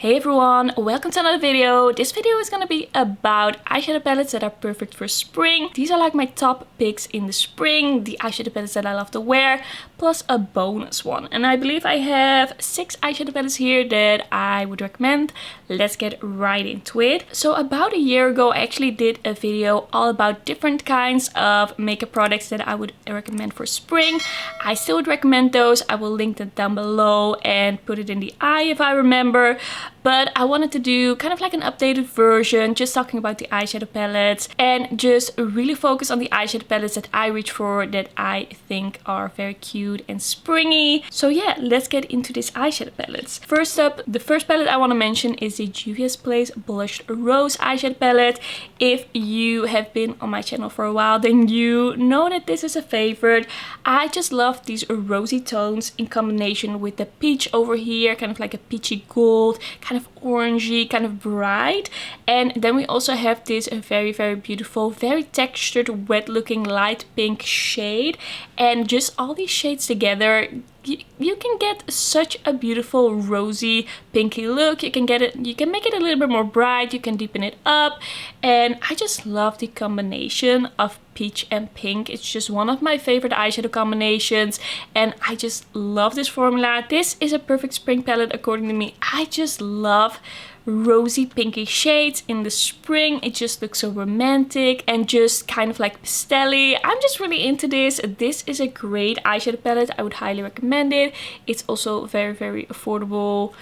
Hey everyone, welcome to another video. This video is gonna be about eyeshadow palettes that are perfect for spring. These are like my top picks in the spring, the eyeshadow palettes that I love to wear, plus a bonus one. And I believe I have 6 eyeshadow palettes here that I would recommend. Let's get right into it. So about a year ago, I actually did a video all about different kinds of makeup products that I would recommend for spring. I still would recommend those. I will link them down below and put it in the eye if I remember. But I wanted to do kind of like an updated version, just talking about the eyeshadow palettes and just really focus on the eyeshadow palettes that I reach for, that I think are very cute and springy. So yeah, let's get into these eyeshadow palettes. First up, the first palette I want to mention is the Juvia's Place Blushed Rose eyeshadow palette. If you have been on my channel for a while, then you know that this is a favorite. I just love these rosy tones in combination with the peach over here, kind of like a peachy gold, kind of orangey, kind of bright. And then we also have this very beautiful, very textured, wet looking light pink shade. And just all these shades together, you can get such a beautiful rosy pinky look. You can make it a little bit more bright, you can deepen it up, and I just love the combination of peach and pink. It's just one of my favorite eyeshadow combinations, and I just love this formula. This is a perfect spring palette according to me. I just love rosy pinky shades in the spring. It just looks so romantic and just kind of like pastel-y. I'm just really into this. This is a great eyeshadow palette. I would highly recommend it. It's also very affordable.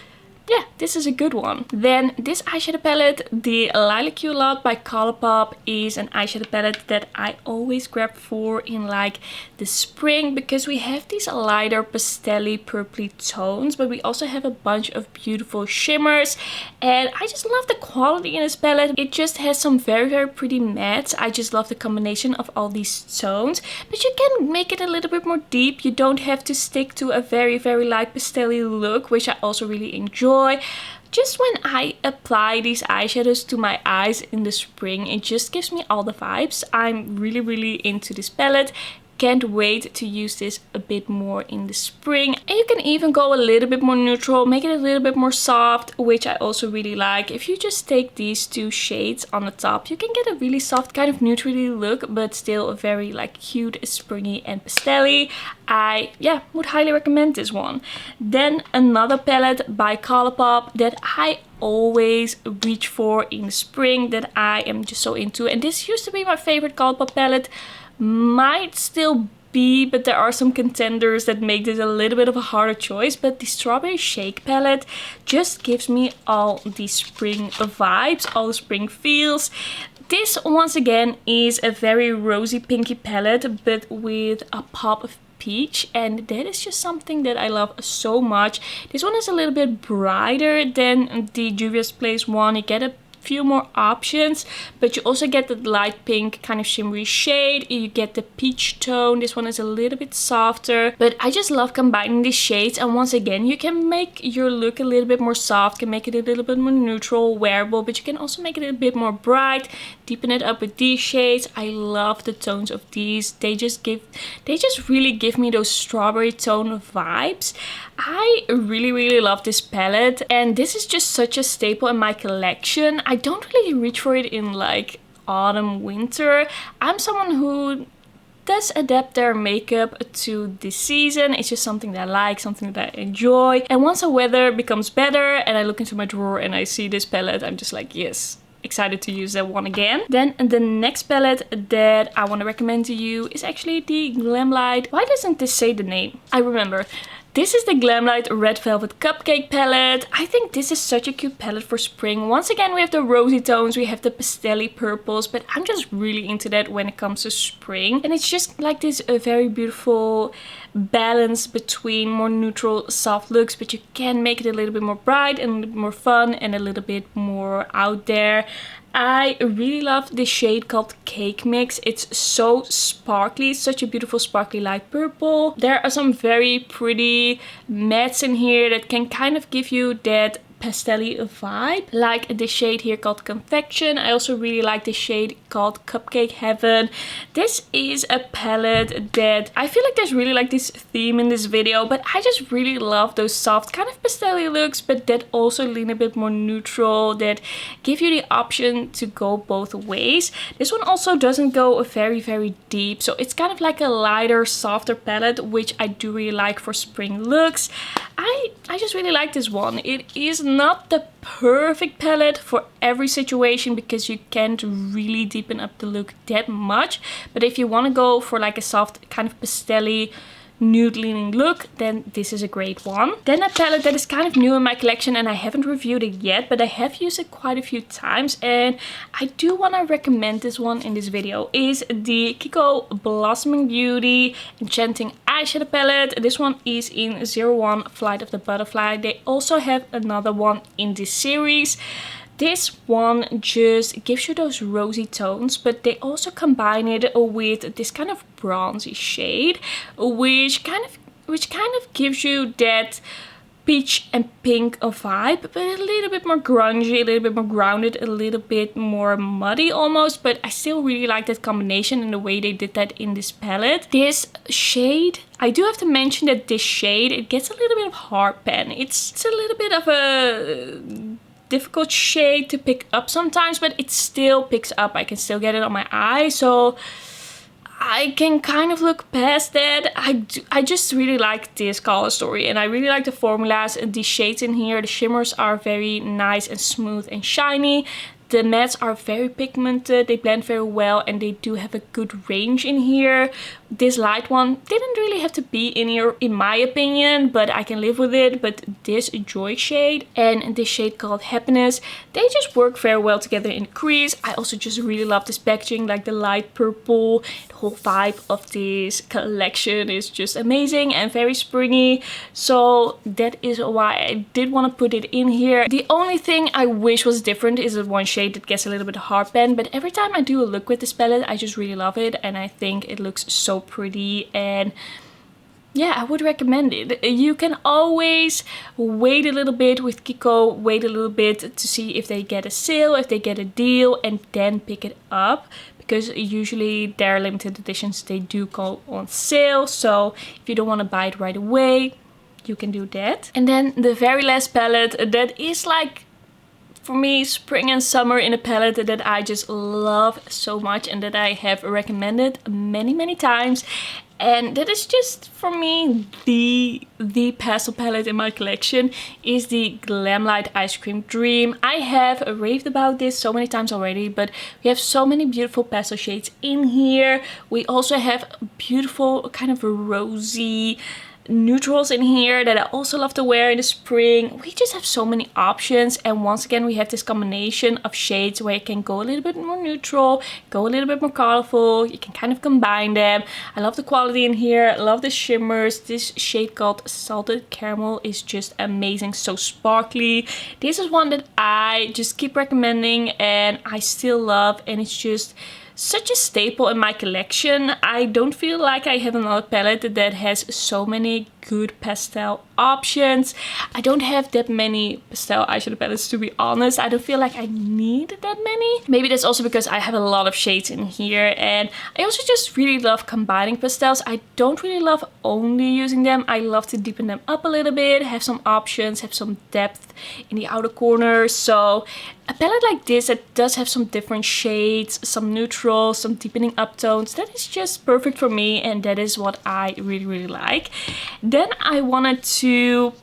Yeah, this is a good one. Then this eyeshadow palette, the Lilac Lot by Colourpop, is an eyeshadow palette that I always grab for in like the spring, because we have these lighter pastel-y purpley tones, but we also have a bunch of beautiful shimmers, and I just love the quality in this palette. It just has some very pretty mattes. I just love the combination of all these tones, but you can make it a little bit more deep. You don't have to stick to a very light pastel-y look, which I also really enjoy. Just when I apply these eyeshadows to my eyes in the spring, it just gives me all the vibes. I'm really into this palette. Can't wait to use this a bit more in the spring. And you can even go a little bit more neutral, make it a little bit more soft, which I also really like. If you just take these 2 shades on the top, you can get a really soft kind of neutrally look, but still a very like cute, springy and pastel-y. I would highly recommend this one. Then another palette by Colourpop that I always reach for in the spring, that I am just so into, and this used to be my favorite Colourpop palette. Might still be, but there are some contenders that make this a little bit of a harder choice. But the Strawberry Shake palette just gives me all the spring vibes, all the spring feels. This once again is a very rosy pinky palette, but with a pop of peach, and that is just something that I love so much. This one is a little bit brighter than the Juvia's Place one. You get a few more options, but you also get the light pink kind of shimmery shade. You get the peach tone. This one is a little bit softer, but I just love combining these shades. And once again, you can make your look a little bit more soft, can make it a little bit more neutral, wearable, but you can also make it a bit more bright, deepen it up with these shades. I love the tones of these. They just really give me those strawberry tone vibes. I really love this palette, and this is just such a staple in my collection. I don't really reach for it in like autumn, winter. I'm someone who does adapt their makeup to the season. It's just something that I like, something that I enjoy. And once the weather becomes better and I look into my drawer and I see this palette, I'm just like, yes, excited to use that one again. Then the next palette that I want to recommend to you is actually the Glamlight. Why doesn't this say the name? I remember. This is the Glamlight Red Velvet Cupcake palette. I think this is such a cute palette for spring. Once again, we have the rosy tones, we have the pastel-y purples, but I'm just really into that when it comes to spring. And it's just like this very beautiful balance between more neutral, soft looks, but you can make it a little bit more bright and a little bit more fun and a little bit more out there. I really love this shade called Cake Mix. It's so sparkly, such a beautiful sparkly light purple. There are some very pretty mattes in here that can kind of give you that pastel-y vibe. Like this shade here called Confection. I also really like this shade called Cupcake Heaven. This is a palette that I feel like there's really like this theme in this video, but I just really love those soft kind of pastel-y looks, but that also lean a bit more neutral, that give you the option to go both ways. This one also doesn't go very deep, so it's kind of like a lighter, softer palette, which I do really like for spring looks. I just really like this one. It is not the perfect palette for every situation because you can't really deepen up the look that much, but if you want to go for like a soft kind of pastel-y nude leaning look, then this is a great one. Then a palette that is kind of new in my collection and I haven't reviewed it yet, but I have used it quite a few times and I do want to recommend this one in this video, is the Kiko Blossoming Beauty Enchanting eyeshadow palette. This one is in 01 Flight of the Butterfly. They also have another one in this series. This one just gives you those rosy tones, but they also combine it with this kind of bronzy shade, which kind of gives you that peach and pink vibe, but a little bit more grungy, a little bit more grounded, a little bit more muddy almost, but I still really like that combination and the way they did that in this palette. This shade, I do have to mention that this shade, it gets a little bit of hard pan. It's a little bit of a difficult shade to pick up sometimes, but it still picks up. I can still get it on my eye, so I can kind of look past that. I just really like this color story and I really like the formulas and these shades in here. The shimmers are very nice and smooth and shiny. The mattes are very pigmented, they blend very well and they do have a good range in here. This light one didn't really have to be in here in my opinion, but I can live with it. But this Joy shade and this shade called Happiness, they just work very well together in Crease. I also just really love this packaging, like the light purple. The whole vibe of this collection is just amazing and very springy. So that is why I did want to put it in here. The only thing I wish was different is the one shade that gets a little bit hard pan, but every time I do a look with this palette I just really love it and I think it looks so pretty, and yeah, I would recommend it. You can always wait a little bit with Kiko, wait a little bit to see if they get a sale, if they get a deal, and then pick it up, because usually their limited editions, they do go on sale. So if you don't want to buy it right away, you can do that. And then the very last palette that is like, for me, spring and summer in a palette that I just love so much and that I have recommended many times. And that is just, for me, the pastel palette in my collection, is the Glamlight Ice Cream Dream. I have raved about this so many times already, but we have so many beautiful pastel shades in here. We also have beautiful kind of rosy neutrals in here that I also love to wear in the spring. We just have so many options, and once again we have this combination of shades where you can go a little bit more neutral, go a little bit more colorful, you can kind of combine them. I love the quality in here, I love the shimmers. This shade called Salted Caramel is just amazing, so sparkly. This is one that I just keep recommending and I still love, and it's just such a staple in my collection. I don't feel like I have another palette that has so many good pastel options. I don't have that many pastel eyeshadow palettes, to be honest. I don't feel like I need that many. Maybe that's also because I have a lot of shades in here, and I also just really love combining pastels. I don't really love only using them. I love to deepen them up a little bit, have some options, have some depth in the outer corners. So a palette like this that does have some different shades, some neutrals, some deepening uptones, that is just perfect for me, and that is what I really like. Then I wanted to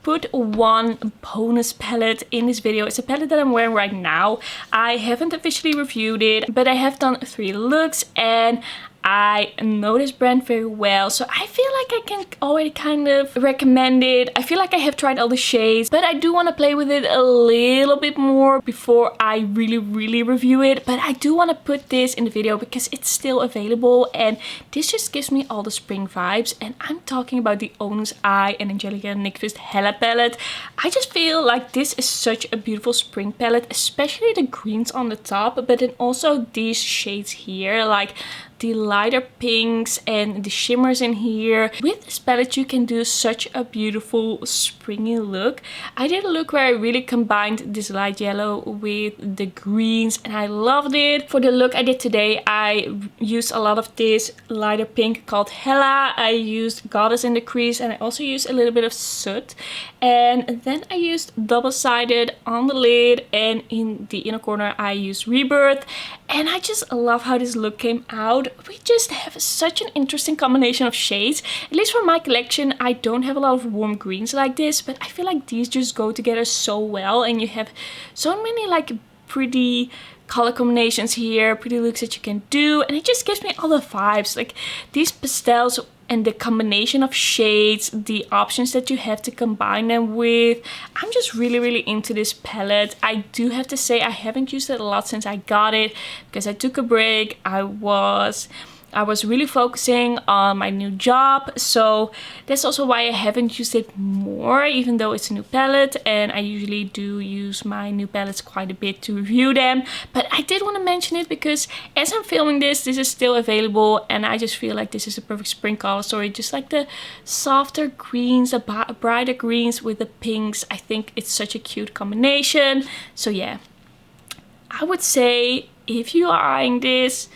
put one bonus palette in this video. It's a palette that I'm wearing right now. I haven't officially reviewed it, but I have done 3 looks and I know this brand very well, so I feel like I can already kind of recommend it. I feel like I have tried all the shades, but I do want to play with it a little bit more before I really review it. But I do want to put this in the video because it's still available, and this just gives me all the spring vibes. And I'm talking about the Onus Eye and Angelica Nyqvist Hela palette. I just feel like this is such a beautiful spring palette, especially the greens on the top, but then also these shades here, like the lighter pinks and the shimmers in here. With this palette you can do such a beautiful springy look. I did a look where I really combined this light yellow with the greens and I loved it. For the look I did today, I used a lot of this lighter pink called Hela. I used Goddess in the crease and I also used a little bit of Soot. And then I used double-sided on the lid, and in the inner corner I used Rebirth. And I just love how this look came out. We just have such an interesting combination of shades. At least for my collection, I don't have a lot of warm greens like this, but I feel like these just go together so well, and you have so many like pretty color combinations here, pretty looks that you can do, and it just gives me all the vibes. Like these pastels and the combination of shades, the options that you have to combine them with. I'm just really into this palette. I do have to say I haven't used it a lot since I got it because I took a break. I was really focusing on my new job, so that's also why I haven't used it more, even though it's a new palette and I usually do use my new palettes quite a bit to review them. But I did want to mention it because as I'm filming this is still available, and I just feel like this is a perfect spring color story. Just like the softer greens, the brighter greens with the pinks. I think it's such a cute combination. So yeah, I would say if you are eyeing this,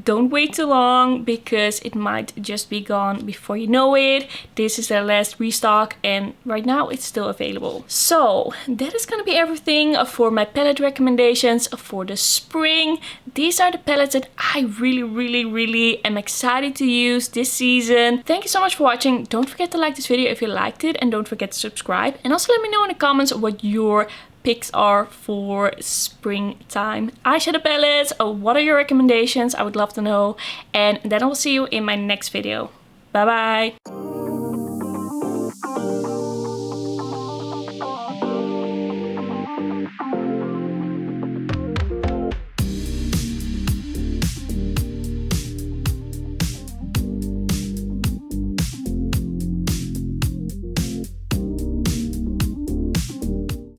don't wait too long because it might just be gone before you know it. This is their last restock and right now it's still available. So that is gonna be everything for my palette recommendations for the spring. These are the palettes that I really am excited to use this season. Thank you so much for watching. Don't forget to like this video if you liked it, and don't forget to subscribe. And also let me know in the comments what your picks are for springtime eyeshadow palettes. What are your recommendations? I would love to know. And then I will see you in my next video. Bye bye.